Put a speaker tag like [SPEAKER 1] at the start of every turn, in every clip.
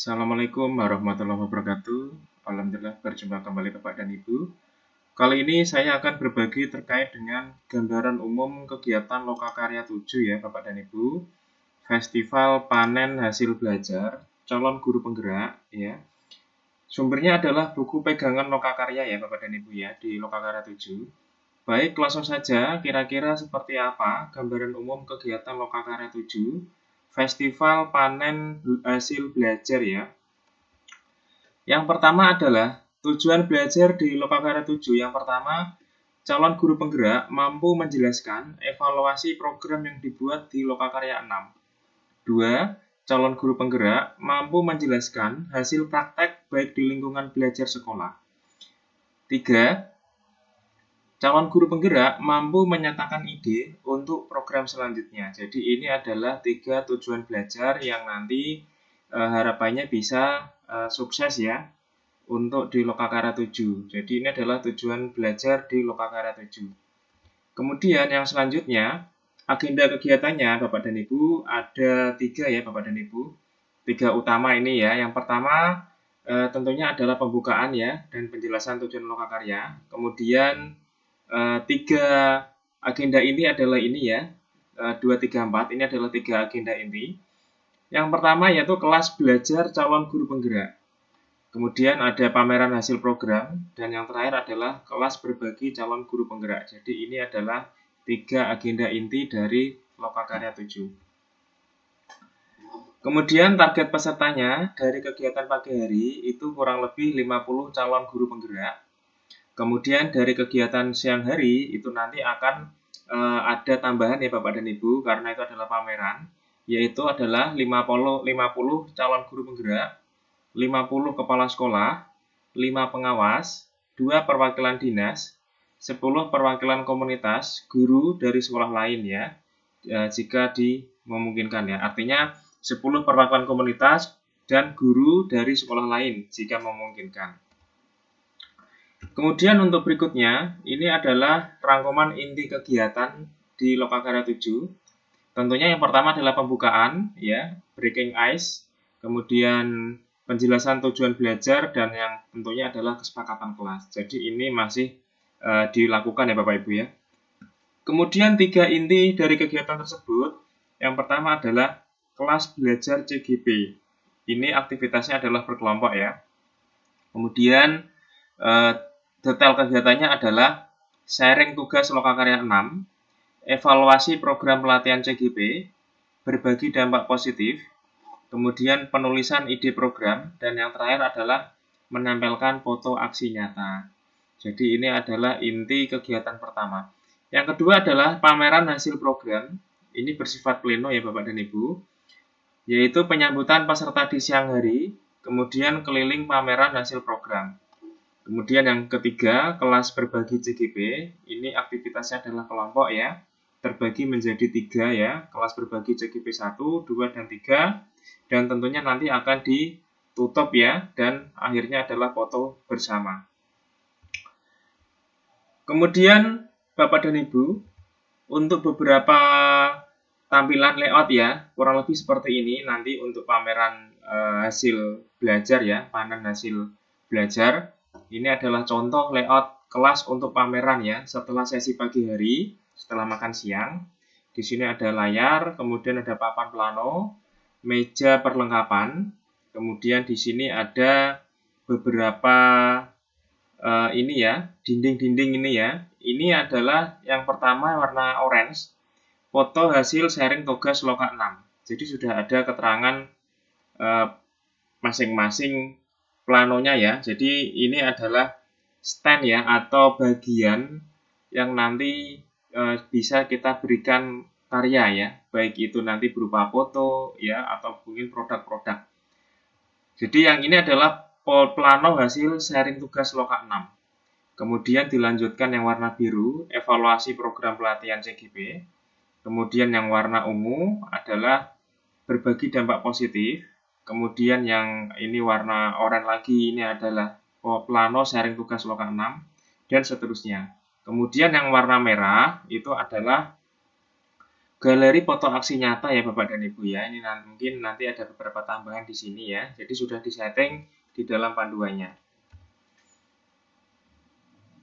[SPEAKER 1] Assalamualaikum warahmatullahi wabarakatuh. Alhamdulillah berjumpa kembali Bapak dan Ibu. Kali ini saya akan berbagi terkait dengan gambaran umum kegiatan Lokakarya 7 ya Bapak dan Ibu. Festival Panen Hasil Belajar Calon Guru Penggerak ya. Sumbernya adalah buku pegangan Lokakarya ya Bapak dan Ibu ya di Lokakarya 7. Baik, langsung saja kira-kira seperti apa gambaran umum kegiatan Lokakarya 7 Festival Panen Hasil Belajar ya. Yang pertama adalah tujuan belajar di Lokakarya 7. Yang pertama, calon guru penggerak mampu menjelaskan evaluasi program yang dibuat di Lokakarya 6. 2. Calon guru penggerak mampu menjelaskan hasil praktek baik di lingkungan belajar sekolah. 3. Calon guru penggerak mampu menyatakan ide untuk program selanjutnya. Jadi ini adalah 3 tujuan belajar yang nanti harapannya bisa sukses ya untuk di Lokakarya 7. Jadi ini adalah tujuan belajar di Lokakarya 7. Kemudian yang selanjutnya, agenda kegiatannya Bapak dan Ibu ada 3 ya Bapak dan Ibu. 3 utama ini ya. Yang pertama tentunya adalah pembukaan ya dan penjelasan tujuan Lokakarya. Kemudian 3 agenda ini adalah ini ya. 2, 3, 4 ini adalah 3 agenda inti. Yang pertama yaitu kelas belajar calon guru penggerak. Kemudian ada pameran hasil program, dan yang terakhir adalah kelas berbagi calon guru penggerak. Jadi ini adalah 3 agenda inti dari Lokakarya 7. Kemudian target pesertanya dari kegiatan pagi hari itu kurang lebih 50 calon guru penggerak. Kemudian dari kegiatan siang hari itu nanti akan ada tambahan ya Bapak dan Ibu, karena itu adalah pameran, yaitu adalah 50 calon guru penggerak, 50 kepala sekolah, 5 pengawas, 2 perwakilan dinas, 10 perwakilan komunitas, guru dari sekolah lain ya, jika dimungkinkan ya. Artinya 10 perwakilan komunitas dan guru dari sekolah lain jika memungkinkan. Kemudian untuk berikutnya, ini adalah rangkuman inti kegiatan di Lokakarya 7. Tentunya yang pertama adalah pembukaan ya, breaking ice, kemudian penjelasan tujuan belajar, dan yang tentunya adalah kesepakatan kelas. Jadi ini masih dilakukan ya Bapak Ibu ya. Kemudian 3 inti dari kegiatan tersebut, yang pertama adalah kelas belajar CGP. Ini aktivitasnya adalah berkelompok ya. Kemudian detail kegiatannya adalah sharing tugas Lokakarya 6, evaluasi program pelatihan CGP, berbagi dampak positif, kemudian penulisan ide program, dan yang terakhir adalah menempelkan foto aksi nyata. Jadi ini adalah inti kegiatan pertama. Yang kedua adalah pameran hasil program. Ini bersifat pleno ya Bapak dan Ibu, yaitu penyambutan peserta di siang hari, kemudian keliling pameran hasil program. Kemudian yang ketiga, kelas berbagi CGP. Ini aktivitasnya adalah kelompok ya, terbagi menjadi 3 ya, kelas berbagi CGP 1, 2, dan 3, dan tentunya nanti akan ditutup ya, dan akhirnya adalah foto bersama. Kemudian Bapak dan Ibu, untuk beberapa tampilan layout ya, kurang lebih seperti ini nanti untuk pameran hasil belajar ya, panen hasil belajar. Ini adalah contoh layout kelas untuk pameran ya, setelah sesi pagi hari, setelah makan siang. Di sini ada layar, kemudian ada papan plano, meja perlengkapan, kemudian di sini ada beberapa ini ya, dinding-dinding ini ya. Ini adalah yang pertama warna orange, foto hasil sharing tugas Loka 6. Jadi sudah ada keterangan masing-masing planonya ya. Jadi ini adalah stand ya, atau bagian yang nanti bisa kita berikan karya ya, baik itu nanti berupa foto ya, atau mungkin produk-produk. Jadi yang ini adalah plano hasil sharing tugas Loka 6. Kemudian dilanjutkan yang warna biru, evaluasi program pelatihan CGP. Kemudian yang warna ungu adalah berbagi dampak positif. Kemudian yang ini warna oranye lagi, ini adalah plano sharing tugas Loka 6, dan seterusnya. Kemudian yang warna merah itu adalah galeri foto aksi nyata ya Bapak dan Ibu ya. Ini mungkin nanti ada beberapa tambahan di sini ya. Jadi sudah disetting di dalam panduannya.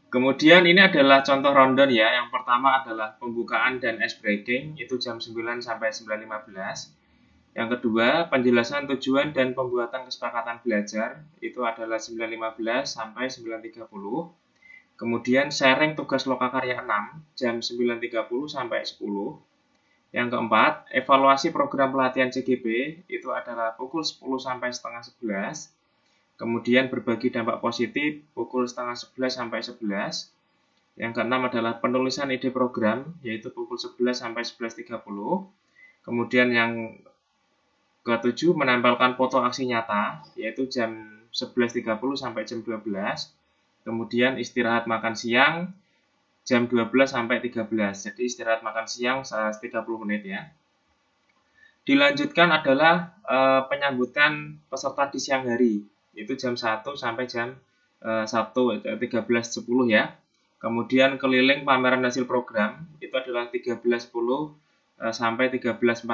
[SPEAKER 1] Kemudian ini adalah contoh rundown ya. Yang pertama adalah pembukaan dan ice breaking, itu jam 9 sampai 9.15. Yang kedua, penjelasan tujuan dan pembuatan kesepakatan belajar, itu adalah 9.15 sampai 9.30. Kemudian sharing tugas lokakarya 6, jam 9.30 sampai 10. Yang keempat, evaluasi program pelatihan CGP, itu adalah pukul 10 sampai setengah 11. Kemudian berbagi dampak positif pukul setengah 11 sampai 11. Yang keenam adalah penulisan ide program, yaitu pukul 11 sampai 11.30. Kemudian yang ketujuh, menempelkan foto aksi nyata, yaitu jam 11.30 sampai jam 12. Kemudian istirahat makan siang, jam 12 sampai 13. Jadi istirahat makan siang 30 menit ya. Dilanjutkan adalah penyambutan peserta di siang hari, itu jam 1 sampai jam 13.10 ya. Kemudian keliling pameran hasil program, itu adalah 13.10 sampai 13.45.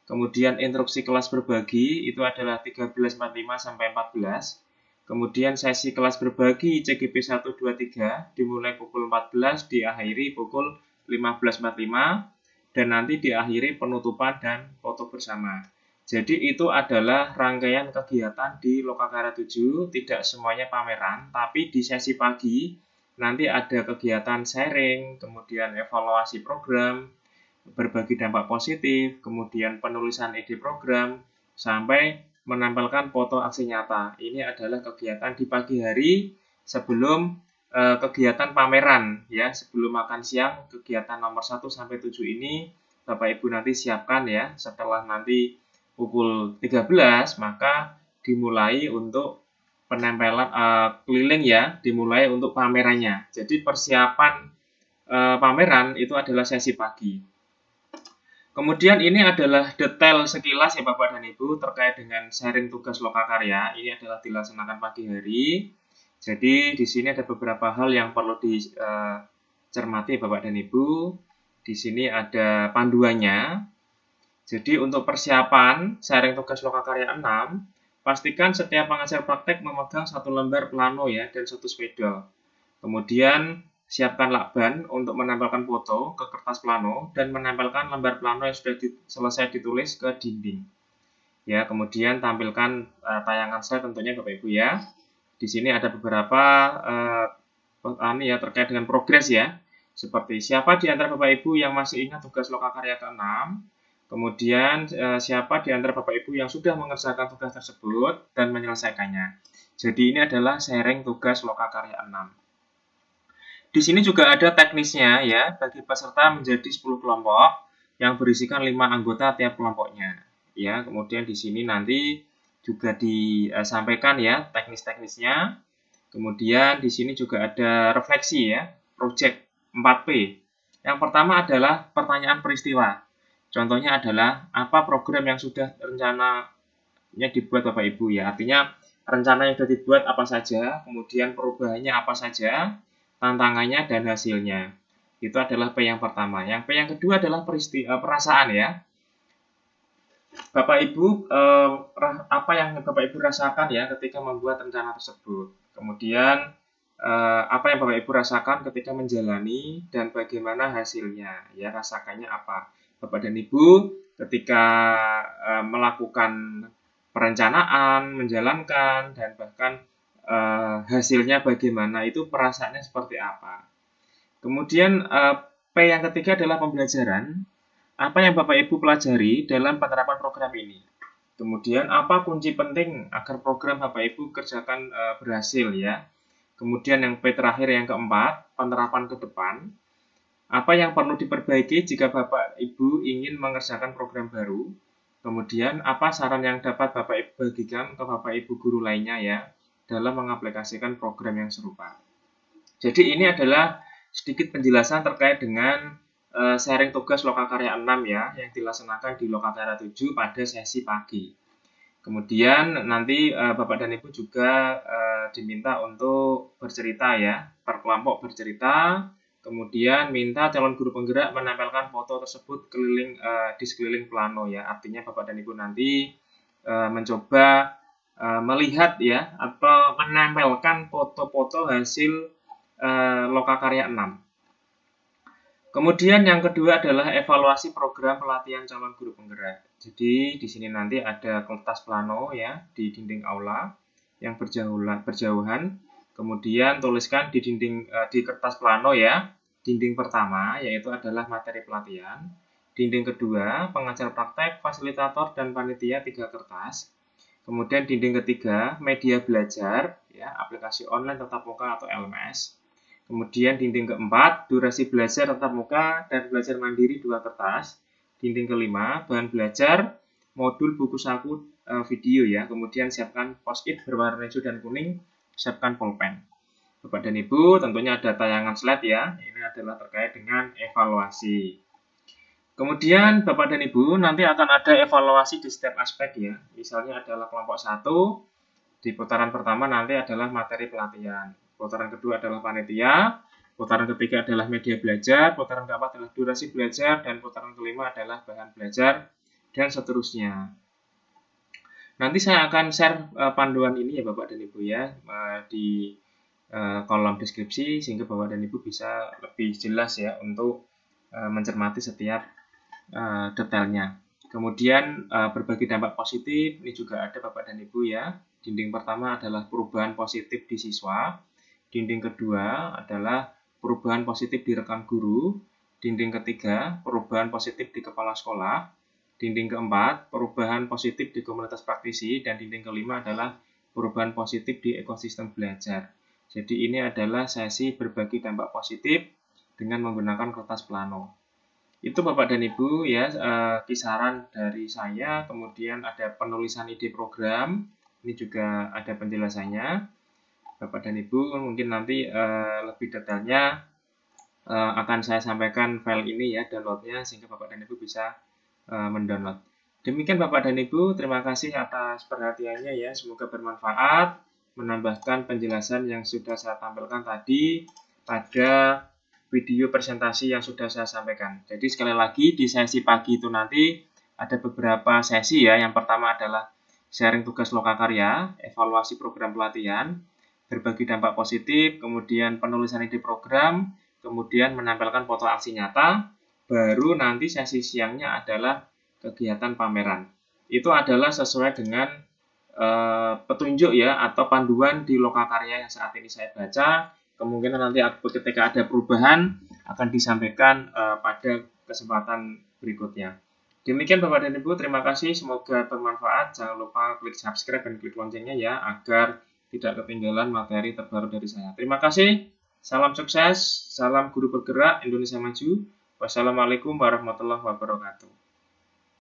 [SPEAKER 1] Kemudian instruksi kelas berbagi, itu adalah 13.45 sampai 14. Kemudian sesi kelas berbagi CGP 123 dimulai pukul 14, diakhiri pukul 15.45. Dan nanti diakhiri penutupan dan foto bersama. Jadi itu adalah rangkaian kegiatan di Lokakarya 7, tidak semuanya pameran, tapi di sesi pagi nanti ada kegiatan sharing, kemudian evaluasi program, berbagi dampak positif, kemudian penulisan ide program, sampai menempelkan foto aksi nyata. Ini adalah kegiatan di pagi hari sebelum kegiatan pameran ya, sebelum makan siang. Kegiatan nomor 1 sampai 7 ini Bapak Ibu nanti siapkan ya. Setelah nanti pukul 13 maka dimulai untuk penempelan keliling ya, dimulai untuk pamerannya. Jadi persiapan pameran itu adalah sesi pagi. Kemudian ini adalah detail sekilas ya Bapak dan Ibu terkait dengan sharing tugas lokakarya. Ini adalah dilaksanakan pagi hari. Jadi di sini ada beberapa hal yang perlu dicermati Bapak dan Ibu. Di sini ada panduannya. Jadi untuk persiapan sharing tugas lokakarya 6, pastikan setiap pengajar praktek memegang satu lembar plano ya dan satu spedol. Kemudian siapkan lakban untuk menempelkan foto ke kertas plano dan menempelkan lembar plano yang sudah selesai ditulis ke dinding. Ya, kemudian tampilkan tayangan slide tentunya Bapak Ibu ya. Di sini ada beberapa terkait dengan progres ya. Seperti siapa di antara Bapak Ibu yang masih ingat tugas lokakarya ke-6? Kemudian siapa di antara Bapak Ibu yang sudah mengerjakan tugas tersebut dan menyelesaikannya. Jadi ini adalah sharing tugas lokakarya 6. Di sini juga ada teknisnya ya, bagi peserta menjadi 10 kelompok yang berisikan 5 anggota tiap kelompoknya. Ya, kemudian di sini nanti juga disampaikan ya teknis-teknisnya. Kemudian di sini juga ada refleksi ya, project 4P. Yang pertama adalah pertanyaan peristiwa. Contohnya adalah apa program yang sudah rencananya dibuat Bapak Ibu ya. Artinya rencana yang sudah dibuat apa saja, kemudian perubahannya apa saja, tantangannya dan hasilnya. Itu adalah P yang pertama. Yang P yang kedua adalah perasaan ya. Bapak Ibu, apa yang Bapak Ibu rasakan ya ketika membuat rencana tersebut. Kemudian apa yang Bapak Ibu rasakan ketika menjalani dan bagaimana hasilnya. Ya, rasakannya apa. Bapak dan Ibu ketika melakukan perencanaan, menjalankan, dan bahkan hasilnya bagaimana, itu perasaannya seperti apa. Kemudian P yang ketiga adalah pembelajaran. Apa yang Bapak Ibu pelajari dalam penerapan program ini. Kemudian apa kunci penting agar program Bapak Ibu kerjakan berhasil ya. Kemudian yang P terakhir yang keempat, penerapan ke depan. Apa yang perlu diperbaiki jika Bapak Ibu ingin mengerjakan program baru. Kemudian apa saran yang dapat Bapak Ibu bagikan ke Bapak Ibu guru lainnya ya dalam mengaplikasikan program yang serupa. Jadi ini adalah sedikit penjelasan terkait dengan sharing tugas lokakarya 6 ya yang dilaksanakan di lokakarya 7 pada sesi pagi. Kemudian nanti Bapak dan Ibu juga diminta untuk bercerita ya, per kelompok bercerita Kemudian minta calon guru penggerak menempelkan foto tersebut di sekeliling plano ya. Artinya Bapak dan Ibu nanti mencoba melihat ya atau menempelkan foto-foto hasil lokakarya 6. Kemudian yang kedua adalah evaluasi program pelatihan calon guru penggerak. Jadi di sini nanti ada kertas plano ya di dinding aula yang berjauhan. Kemudian tuliskan di kertas plano ya, dinding pertama yaitu adalah materi pelatihan. Dinding kedua, pengajar praktek, fasilitator, dan panitia 3 kertas. Kemudian dinding ketiga, media belajar, ya, aplikasi online tatap muka atau LMS. Kemudian dinding keempat, durasi belajar tatap muka dan belajar mandiri 2 kertas. Dinding kelima, bahan belajar, modul buku saku video ya. Kemudian siapkan post-it berwarna hijau dan kuning, siapkan pulpen. Bapak dan Ibu, tentunya ada tayangan slide ya. Ini adalah terkait dengan evaluasi. Kemudian Bapak dan Ibu nanti akan ada evaluasi di setiap aspek ya. Misalnya adalah kelompok 1, di putaran pertama nanti adalah materi pelatihan. Putaran kedua adalah panitia, putaran ketiga adalah media belajar, putaran keempat adalah durasi belajar, dan putaran kelima adalah bahan belajar, dan seterusnya. Nanti saya akan share panduan ini ya Bapak dan Ibu ya di kolom deskripsi sehingga Bapak dan Ibu bisa lebih jelas ya untuk mencermati setiap detailnya. Kemudian berbagi dampak positif ini juga ada Bapak dan Ibu ya. Dinding pertama adalah perubahan positif di siswa. Dinding kedua adalah perubahan positif di rekan guru. Dinding ketiga perubahan positif di kepala sekolah. Dinding keempat, perubahan positif di komunitas praktisi, dan dinding kelima adalah perubahan positif di ekosistem belajar. Jadi ini adalah sesi berbagi dampak positif dengan menggunakan kertas plano. Itu Bapak dan Ibu ya kisaran dari saya, kemudian ada penulisan ide program, ini juga ada penjelasannya. Bapak dan Ibu mungkin nanti lebih detailnya akan saya sampaikan file ini ya, downloadnya, sehingga Bapak dan Ibu bisa mendownload. Demikian Bapak dan Ibu, terima kasih atas perhatiannya ya, semoga bermanfaat, menambahkan penjelasan yang sudah saya tampilkan tadi pada video presentasi yang sudah saya sampaikan. Jadi sekali lagi di sesi pagi itu nanti ada beberapa sesi ya. Yang pertama adalah sharing tugas lokakarya, evaluasi program pelatihan, berbagi dampak positif, kemudian penulisan ide program, kemudian menempelkan foto aksi nyata. Baru nanti sesi siangnya adalah kegiatan pameran. Itu adalah sesuai dengan petunjuk ya atau panduan di lokakarya yang saat ini saya baca. Kemungkinan nanti ketika ada perubahan akan disampaikan pada kesempatan berikutnya. Demikian Bapak dan Ibu, terima kasih. Semoga bermanfaat. Jangan lupa klik subscribe dan klik loncengnya ya agar tidak ketinggalan materi terbaru dari saya. Terima kasih. Salam sukses. Salam guru bergerak Indonesia Maju. Wassalamualaikum warahmatullahi wabarakatuh.